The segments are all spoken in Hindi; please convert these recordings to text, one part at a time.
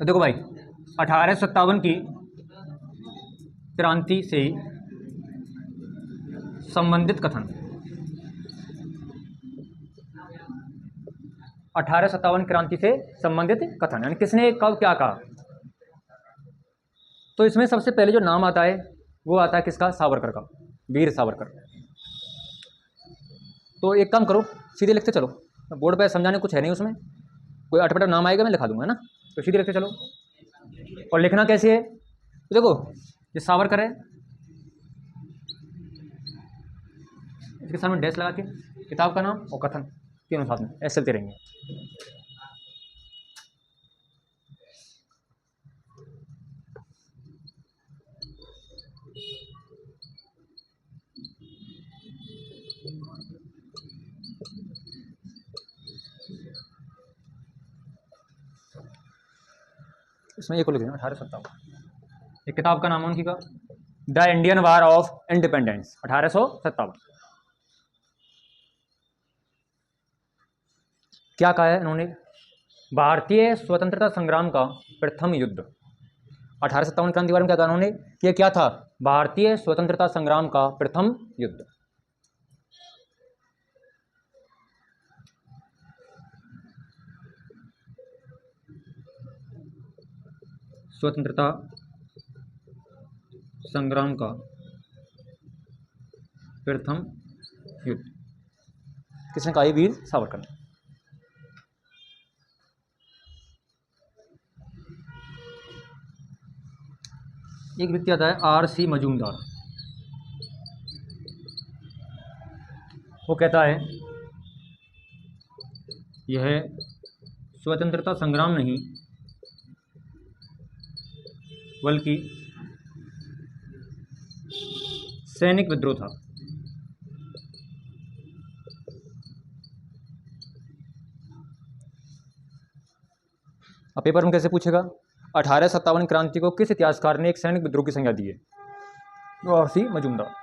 तो देखो भाई 1857 की क्रांति से संबंधित कथन, 1857 क्रांति से संबंधित कथन यानी किसने कब क्या कहा। तो इसमें सबसे पहले जो नाम आता है वो आता है किसका, सावरकर का, वीर सावरकर। तो एक काम करो, सीधे लिखते चलो, बोर्ड पे समझाने कुछ है नहीं, उसमें कोई अटपटा नाम आएगा मैं लिखा दूंगा, है ना। तो सीधे लिखते चलो। और लिखना कैसे है, तो देखो ये सावरकर है, इसके सामने डैश लगा के किताब का नाम और कथन तीनों साथ में ऐसे चलते रहेंगे। इसमें एक को लिख देना 1857। एक किताब का नाम उनकी का the Indian war of independence 1857। क्या कहा है इन्होंने, भारतीय स्वतंत्रता संग्राम का प्रथम युद्ध। 1857 क्रांति के बारे में क्या कहा उन्होंने कि ये क्या था, भारतीय स्वतंत्रता संग्राम का प्रथम युद्ध। स्वतंत्रता संग्राम का प्रथम युद्ध किसने कहा, वीर सावरकर ने। एक व्यक्ति आता है R.C. मजूमदार, वो कहता है यह स्वतंत्रता संग्राम नहीं बल्कि सैनिक विद्रोह था। अब पेपर में कैसे पूछेगा, 1857 क्रांति को किस इतिहासकार ने एक सैनिक विद्रोह की संज्ञा दी है, वो R.C. मजूमदार।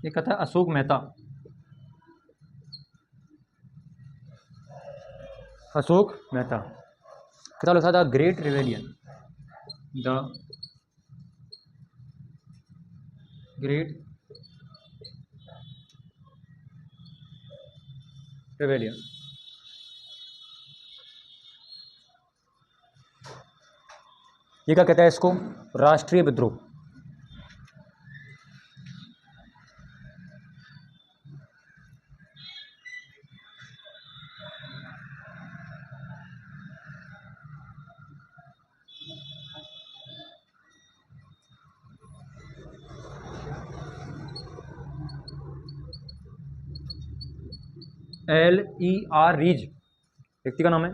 ये कहता है अशोक मेहता, अशोक मेहता किताब लिखा था great rebellion, the great rebellion. ये क्या कहता है इसको, राष्ट्रीय विद्रोह। L.E.R. रीज व्यक्ति का नाम है।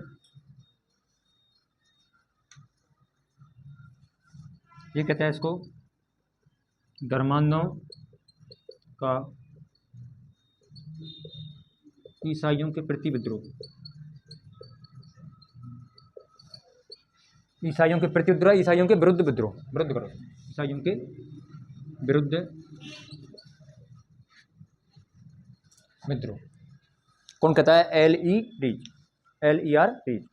ये कहता है इसको धर्मांधों का ईसाइयों के प्रति विद्रोह, ईसाइयों के प्रति विद्रोह, ईसाइयों के विरुद्ध विद्रोह, विरुद्ध करो, ईसाइयों के विरुद्ध विद्रोह। कौन कहता है, L.E.R. रीज।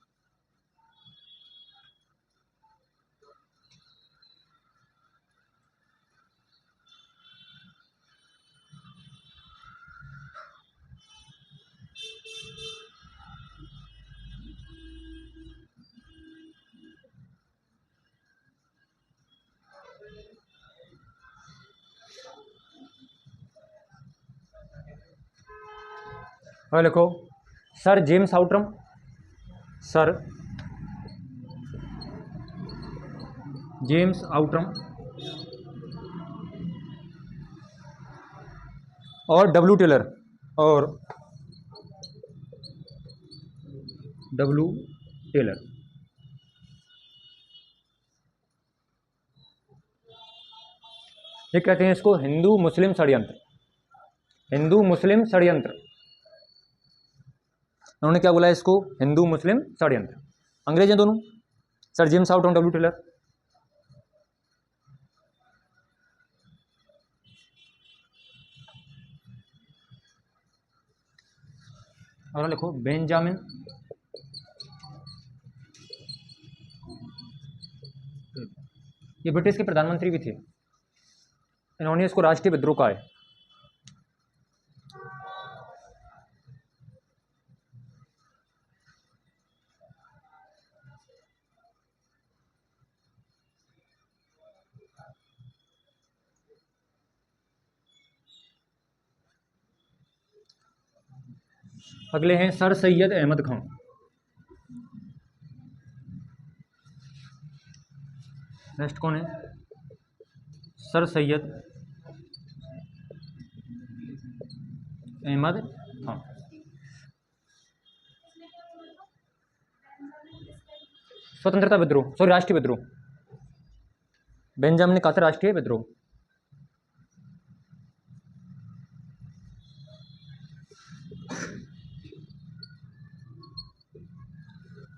और लिखो sir James Outram, sir James Outram और डब्ल्यू टेलर, और डब्ल्यू टेलर। ये कहते हैं इसको हिंदू मुस्लिम षड्यंत्र, हिंदू मुस्लिम षड्यंत्र। उन्होंने क्या बोला इसको, हिंदू मुस्लिम षड्यंत्र। अंग्रेज हैं दोनों, सर जेम्स हाउट और डब्ल्यू टेलर। और लिखो बेंजामिन ये ब्रिटिश के प्रधानमंत्री भी थे। इन्होंने इसको राष्ट्रीय विद्रोह कहा है। अगले हैं सर सैयद अहमद खान। नेक्स्ट कौन है? सर सैयद अहमद खान। स्वतंत्रता विद्रोह, सॉरी राष्ट्रीय विद्रोह। बेंजामिन ने कहा था राष्ट्रीय विद्रोह।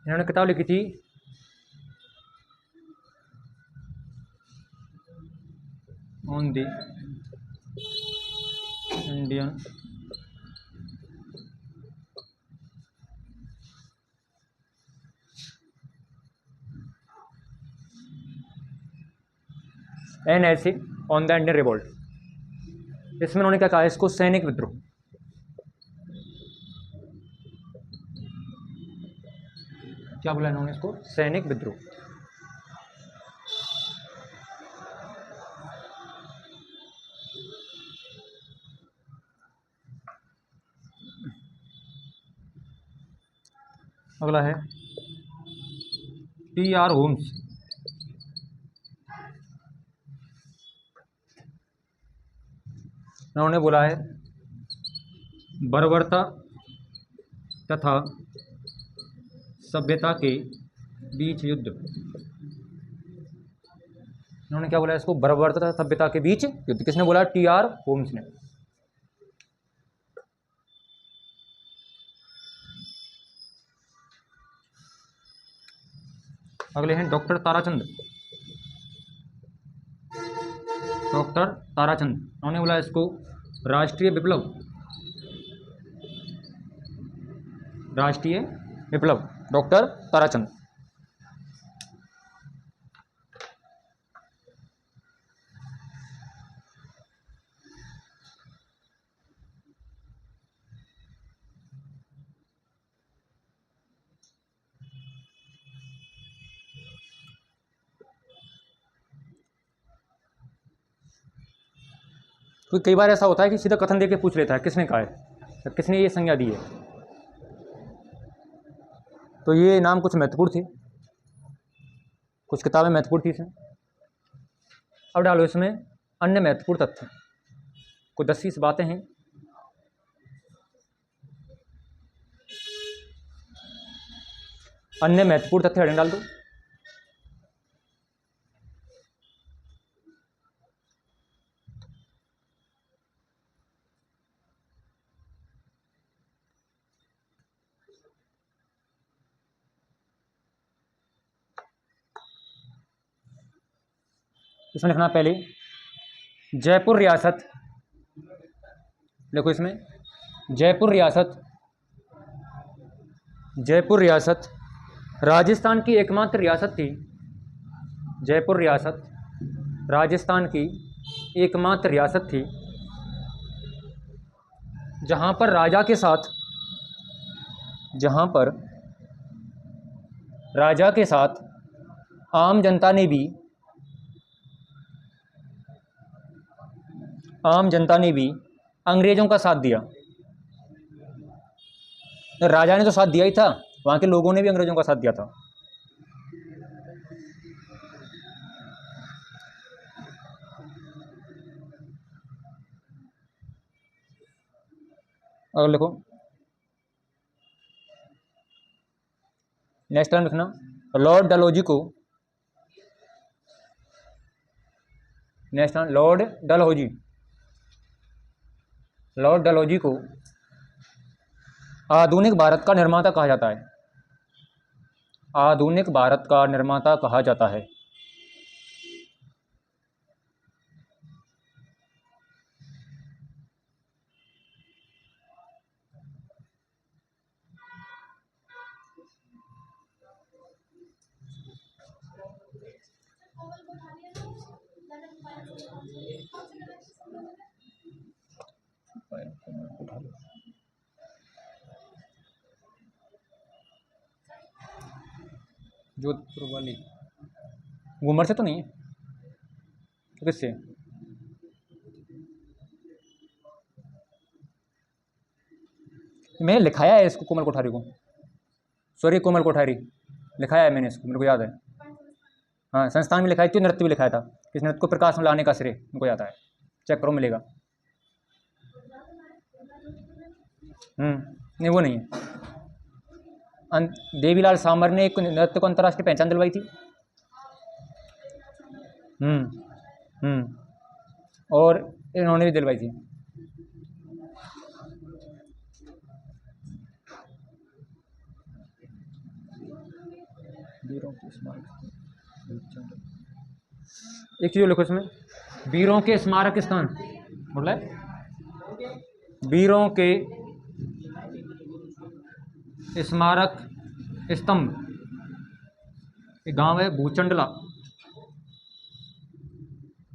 इन्होंने किताब लिखी थी on the Indian NSA on the Indian revolt. इसमें उन्होंने क्या कहा है इसको? सैनिक विद्रोह। क्या बोला इन्होंने इसको? सैनिक विद्रोह। अगला है T.R. होम्स। उन्होंने बोला है बर्बरता तथा सभ्यता के बीच युद्ध। उन्होंने क्या बोला इसको? बर्बरता तथा सभ्यता के बीच युद्ध। किसने बोला? T.R. होम्स ने। अगले हैं डॉक्टर ताराचंद। डॉक्टर ताराचंद, उन्होंने बोला इसको राष्ट्रीय विप्लव। राष्ट्रीय विप्लव, डॉक्टर ताराचंद। तो कई बार ऐसा होता है कि सीधा कथन देके पूछ लेता है किसने कहा है, तो किसने ये संज्ञा दी है। तो ये नाम कुछ महत्वपूर्ण थे, कुछ किताबें महत्वपूर्ण थी इसमें। अब डालो इसमें अन्य महत्वपूर्ण तथ्य। कुछ 10-20 बातें हैं। अन्य महत्वपूर्ण तथ्य हेडिंग डाल दो। इसमें लिखना पहले जयपुर रियासत। देखो इसमें जयपुर रियासत, जयपुर रियासत राजस्थान की एकमात्र रियासत थी। जयपुर रियासत राजस्थान की एकमात्र रियासत थी जहां पर राजा के साथ, जहां पर राजा के साथ आम जनता ने भी, आम जनता ने भी अंग्रेजों का साथ दिया। राजा ने तो साथ दिया ही था, वहां के लोगों ने भी अंग्रेजों का साथ दिया था। और लिखो नेक्स्ट टाइम लिखना लॉर्ड डलहौजी को, next time Lord Dalhousie, Lord Dalhousie को आधुनिक भारत का निर्माता कहा जाता है। आधुनिक भारत का निर्माता कहा जाता है? जोधपुर वाली घूमर से तो नहीं है, तो किससे? मैंने लिखाया है इसको, कोमल कोठारी को, सॉरी कोमल कोठारी लिखाया है मैंने इसको, मेरे को याद है। हाँ, संस्थान में लिखाई थी, नृत्य भी लिखाया था। किस नृत्य को प्रकाश में लाने का श्रेय मेरे को याद है, चेक करो मिलेगा। नहीं वो नहीं है। देवीलाल सामर ने एक नृत्य को अंतर्राष्ट्रीय पहचान दिलवाई थी। और इन्होंने भी दिलवाई थी। वीरों के स्मारक, एक चीज लिखो इसमें, वीरों के स्मारक स्थान, मतलब वीरों के स्मारक स्तंभ, एक गांव है भूचंडला,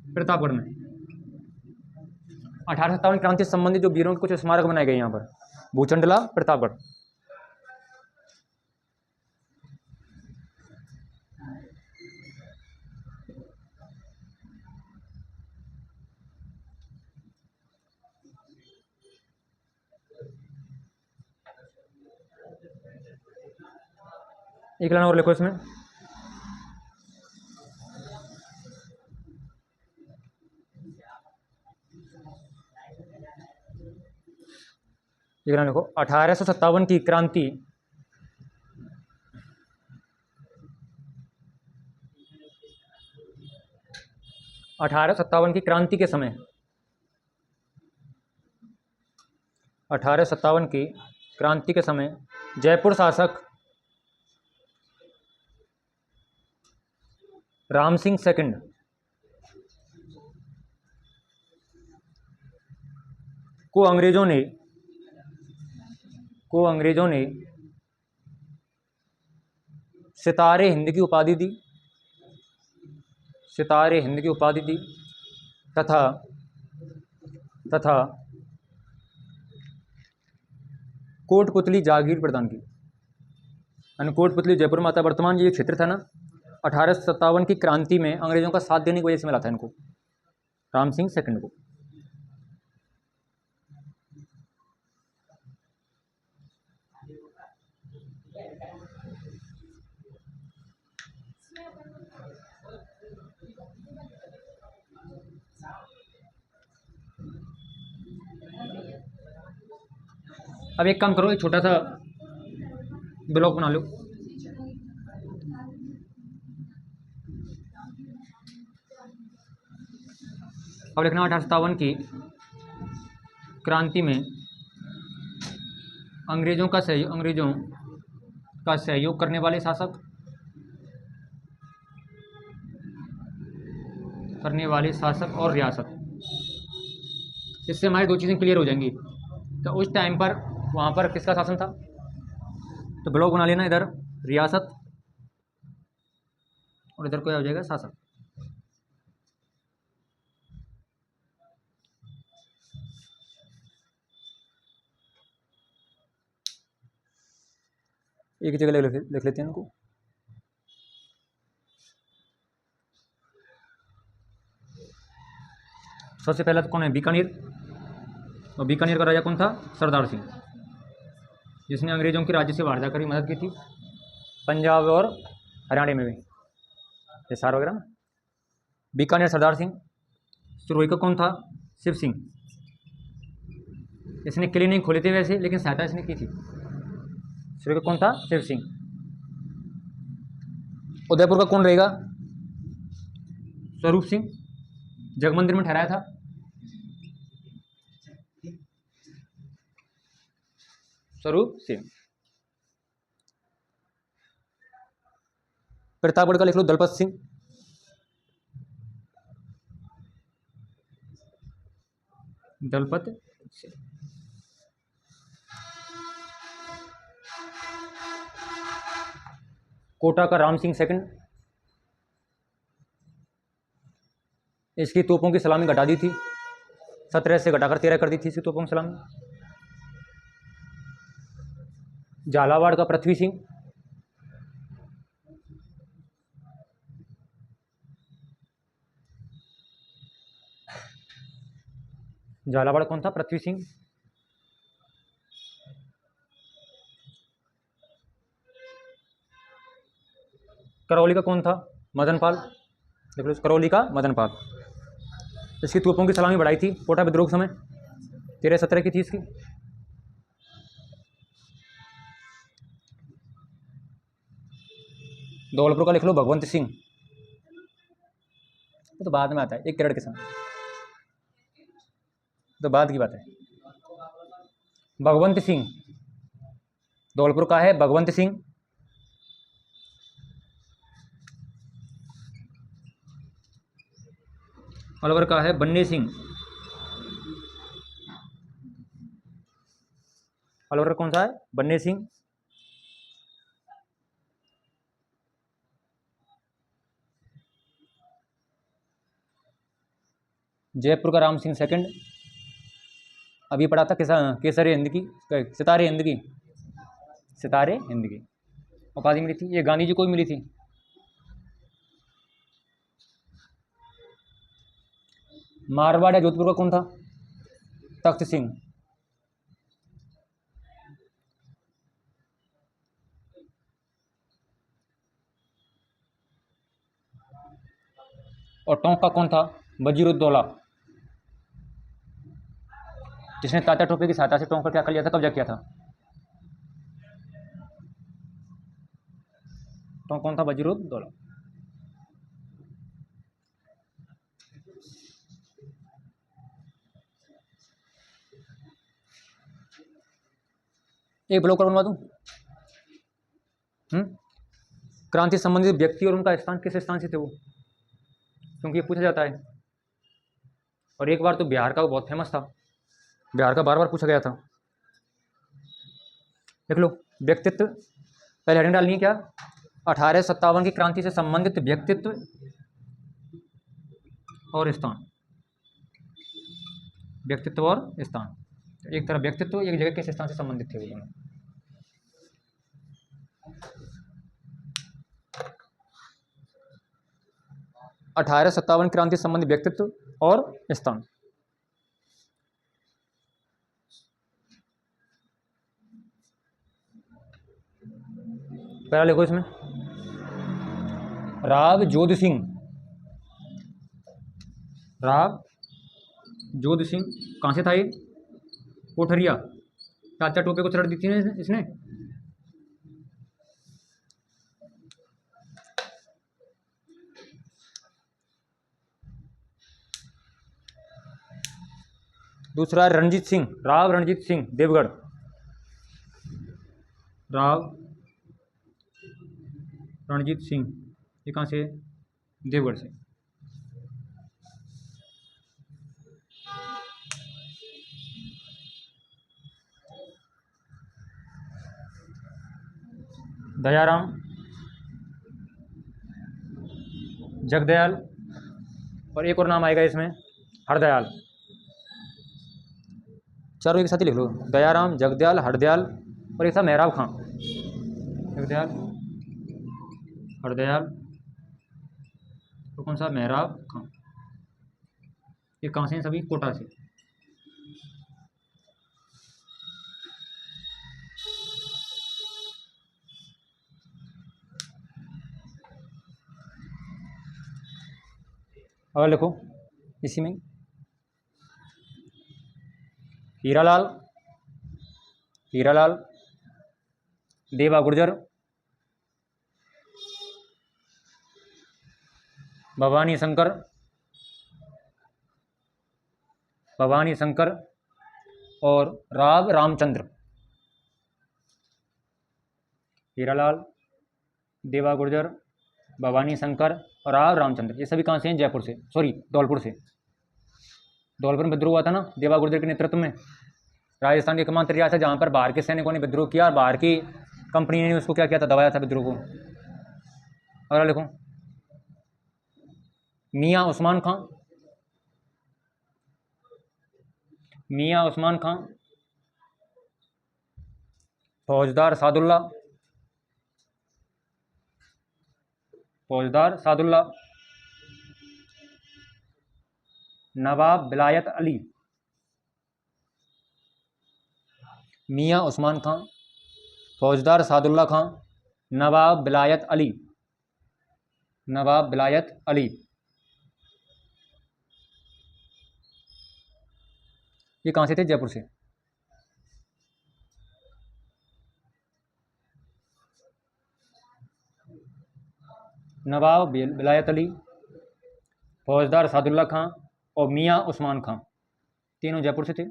प्रतापगढ़ में। 1857 क्रांति से संबंधित जो वीरों के कुछ स्मारक बनाए गए यहाँ पर, भूचंडला, प्रतापगढ़। एक लाइन और लिखो इसमें, एक लाइन लिखो, 1857 की क्रांति, 1857 की क्रांति के समय, 1857 की क्रांति के समय जयपुर शासक राम सिंह सेकंड को अंग्रेजों ने सितारे हिंद की उपाधि दी, सितारे हिंद की उपाधि दी तथा कोटपुतली जागीर प्रदान की। कोटपुतली जयपुर में आता है। वर्तमान ये क्षेत्र था ना, 1857 की क्रांति में अंग्रेजों का साथ देने की वजह से मिला था इनको, राम सिंह सेकंड को। अब एक काम करो, एक छोटा सा ब्लॉक बना लो। अब लिखना 1857 की क्रांति में अंग्रेजों का सहयोग करने वाले शासक, और रियासत। इससे हमारी दो चीज़ें क्लियर हो जाएंगी। तो उस टाइम पर वहाँ पर किसका शासन था, तो ब्लॉक बना लेना, इधर रियासत और इधर क्या हो जाएगा, शासक। एक जगह लिख लेते हैं इनको। सबसे पहला तो कौन है, बीकानेर। और बीकानेर का राजा कौन था, सरदार सिंह, जिसने अंग्रेजों की राज्य से बाहर जाकर भी मदद की थी, पंजाब और हरियाणा में भी, हिसार वगैरह ना। बीकानेर सरदार सिंह। सिरोही का कौन था, शिव सिंह। इसने किले नहीं खोले थे वैसे, लेकिन सहायता इसने की थी। सिरोही का कौन था, शिव सिंह। उदयपुर का कौन रहेगा, स्वरूप सिंह, जगमंदिर में ठहराया था। स्वरूप सिंह। प्रतापगढ़ का लिख लो दलपत सिंह। दलपत सिंह। कोटा का राम सिंह सेकंड। इसकी तोपों की सलामी घटा दी थी, 17 से घटाकर 13 कर दी थी इसकी तोपों की सलामी। झालावाड़ का पृथ्वी सिंह। झालावाड़ कौन था? पृथ्वी सिंह। करौली का कौन था? मदनपाल। देख लो, करौली का मदनपाल। इसकी तोपों की सलामी बढ़ाई थी कोटा विद्रोह के समय, 13-17 की थी इसकी। धौलपुर का लिख लो भगवंत सिंह, तो बाद में आता है, 1 करोड़ के समय, तो बाद की बात है। भगवंत सिंह धौलपुर का है, भगवंत सिंह। अलवर का है बन्नी सिंह। अलवर का कौन सा है? बन्नी सिंह। जयपुर का राम सिंह सेकंड। अभी पढ़ा था केसरी हिंद की, सितारे हिंद की, सितारे हिंद की उपाधि मिली थी, ये गांधी जी को भी मिली थी। मारवाड़ या जोधपुर का कौन था? तख्त सिंह। और टोंक का कौन था? वजीरुद्दौला, जिसने तात्या टोपे की सहायता से टोंक पर क्या कर लिया था? कब्जा किया था। टोंक कौन था? वजीरुद्दौला। एक ब्लॉक और बनवा दूं? क्रांति संबंधित व्यक्ति और उनका स्थान किस स्थान से थे वो, क्योंकि ये पूछा जाता है। और एक बार तो बिहार का वो बहुत फेमस था, बिहार का बार बार पूछा गया था। देख लो व्यक्तित्व, पहले हेडिंग डालनी है क्या? 1857 की क्रांति से संबंधित व्यक्तित्व और स्थान। व्यक्तित्व और स्थान, एक तरफ व्यक्तित्व, एक जगह किस स्थान से संबंधित थे वो दोनों। अठारह 57 क्रांति संबंधी व्यक्तित्व और स्थान। पहला लिखो इसमें, राव जोध सिंह। राव जोध सिंह कहाँ से था ये? कोठरिया। तात्या टोपे को चढ़ दी थी ना इसने। दूसरा रणजीत सिंह, राव रणजीत सिंह देवगढ़। राव रणजीत सिंह, ये कहाँ से? देवगढ़ से। दयाराम, जगदयाल, और एक और नाम आएगा इसमें, हरदयाल। चारों एक साथ ही लिख लो, दयाराम, जगदयाल, हरदयाल, और एक था मेहराब खां। जगदयाल, हरदयाल, तो कौन सा? मेहराब खां। ये कहाँ से हैं सभी? कोटा से। और लिखो इसी में, हीरालाल, हीरालाल, देवा गुर्जर, भवानी शंकर, भवानी शंकर, और राव रामचंद्र। हीरालाल, देवा गुर्जर, भवानी शंकर और राव रामचंद्र, ये सभी कहाँ से हैं? जयपुर से, सॉरी धौलपुर से। धौलपुर में विद्रोह हुआ था ना देवा गुर्जर के नेतृत्व में। राजस्थान की एकमात्र रियासत जहाँ पर बाहर के सैनिकों ने विद्रोह किया और बाहर की कंपनी ने उसको क्या किया था? दबाया था विद्रोह को। अगला लिखो, मियाँ उस्मान खां। मियाँ उस्मान खां, फौजदार सादुल्ला। फौजदार सादुल्ला, नवाब विलायत अली। मियाँ उस्मान खां, फौजदार सादुल्ला खां, नवाब विलायत अली। नवाब विलायत अली, ये कहाँ से थे? जयपुर से। नवाब विलायत अली, फौजदार सादुल्ला खां और मियाँ उस्मान खां, तीनों जयपुर से थे।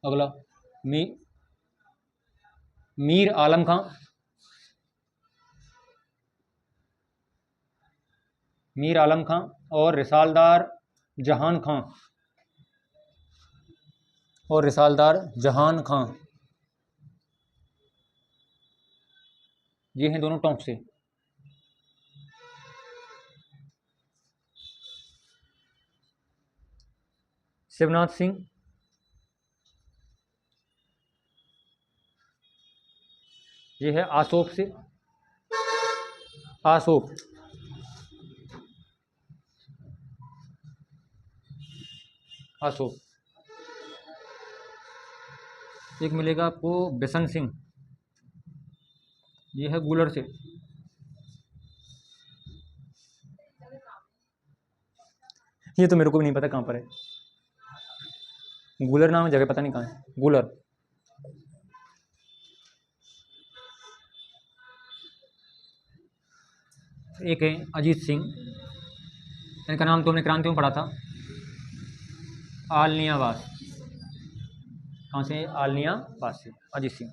अगला, मीर आलम खां। मीर आलम खां और रिसालदार जहान खां। और रिसालदार जहान खां, ये हैं दोनों टोंक से। शिवनाथ सिंह, ये है आसोप से। आसोप, आसोप। एक मिलेगा आपको बिशन सिंह, ये है गूलर से। ये तो मेरे को भी नहीं पता कहाँ पर है। गूलर नाम है, जगह पता नहीं कहाँ है। गूलर। एक है अजीत सिंह, इनका नाम तो हमने क्रांति में पढ़ा था। आलनियावास, कहाँ से? आलनियावास से अजीत सिंह।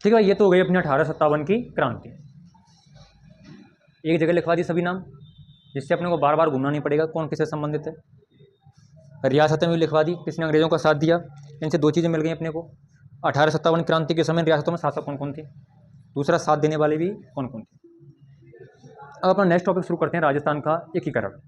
ठीक है, ये तो हो गई अपनी 1857 की क्रांति। एक जगह लिखवा दी सभी नाम, जिससे अपने को बार बार घूमना नहीं पड़ेगा कौन किससे संबंधित है। रियासतें भी लिखवा दी, किसने अंग्रेजों का साथ दिया। इनसे दो चीज़ें मिल गई अपने को, 1857 क्रांति के समय रियासतों में शासक कौन कौन थे, दूसरा साथ देने वाले भी कौन कौन थे। अब अपना नेक्स्ट टॉपिक शुरू करते हैं, राजस्थान का एकीकरण।